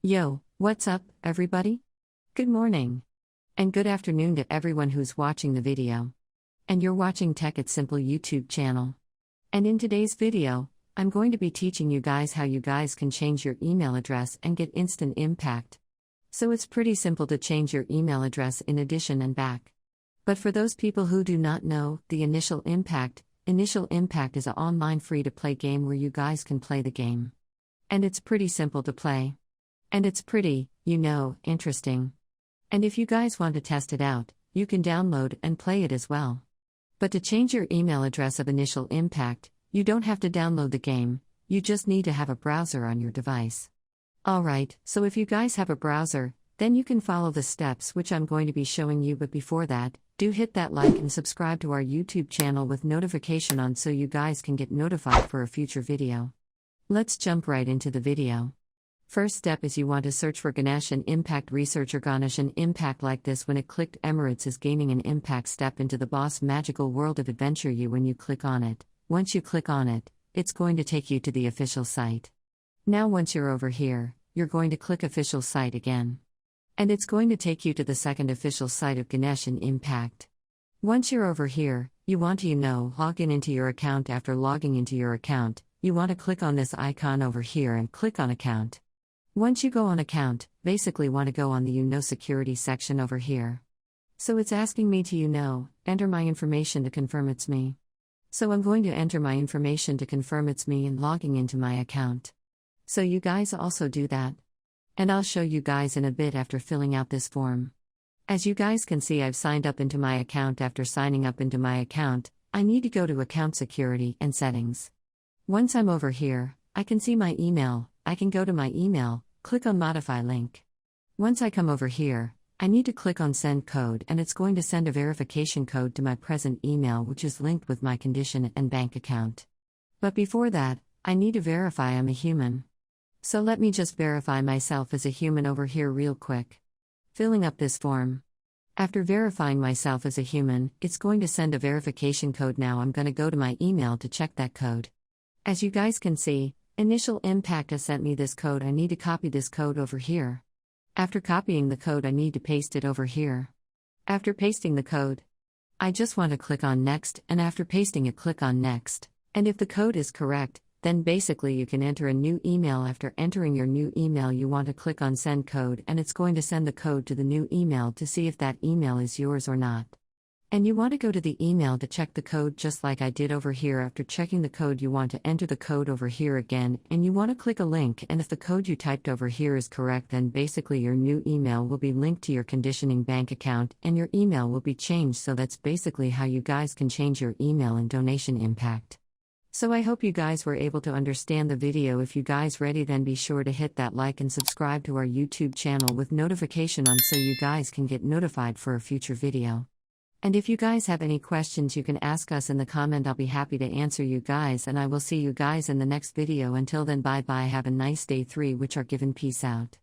Yo, what's up, everybody? Good morning. And good afternoon to everyone who's watching the video. And you're watching Tech It's Simple YouTube channel. And in today's video, I'm going to be teaching you guys how you guys can change your email address and get instant impact. So it's pretty simple to change your email address in addition and back. But for those people who do not know, the Initial Impact is an online free-to-play game where you guys can play the game. And it's pretty simple to play. And it's pretty, interesting. And if you guys want to test it out, you can download and play it as well. But to change your email address of Initial Impact, you don't have to download the game, you just need to have a browser on your device. Alright, so if you guys have a browser, then you can follow the steps which I'm going to be showing you, but before that, do hit that like and subscribe to our YouTube channel with notification on so you guys can get notified for a future video. Let's jump right into the video. First step is you want to search for Genshin Impact Researcher. Genshin Impact like this when it clicked Emirates is gaining an impact. Step into the boss magical world of adventure when you click on it. Once you click on it, it's going to take you to the official site. Now once you're over here, you're going to click official site again. And it's going to take you to the second official site of Genshin Impact. Once you're over here, you want to log into your account. After logging into your account, you want to click on this icon over here and click on account. Once you go on account, basically want to go on the security section over here. So it's asking me to enter my information to confirm it's me. So I'm going to enter my information to confirm it's me and logging into my account. So you guys also do that. And I'll show you guys in a bit after filling out this form. As you guys can see, I've signed up into my account. After signing up into my account, I need to go to account security and settings. Once I'm over here, I can see my email. I can go to my email, click on modify link. Once I come over here, I need to click on send code, and it's going to send a verification code to my present email which is linked with my condition and bank account. But before that, I need to verify I'm a human. So let me just verify myself as a human over here real quick. Filling up this form. After verifying myself as a human, it's going to send a verification code. Now I'm going to go to my email to check that code. As you guys can see, Initial Impact has sent me this code. I need to copy this code over here. After copying the code, I need to paste it over here. After pasting the code, I just want to click on next, and after pasting it, click on next. And if the code is correct, then basically you can enter a new email. After entering your new email, you want to click on send code, and it's going to send the code to the new email to see if that email is yours or not. And you want to go to the email to check the code just like I did over here. After checking the code, you want to enter the code over here again, and you want to click a link, and if the code you typed over here is correct, then basically your new email will be linked to your conditioning bank account and your email will be changed. So that's basically how you guys can change your email and donation impact. So I hope you guys were able to understand the video. If you guys ready, then be sure to hit that like and subscribe to our YouTube channel with notification on so you guys can get notified for a future video. And if you guys have any questions, you can ask us in the comment. I'll be happy to answer you guys, and I will see you guys in the next video. Until then, bye bye, have a nice day. 3 which are given, peace out.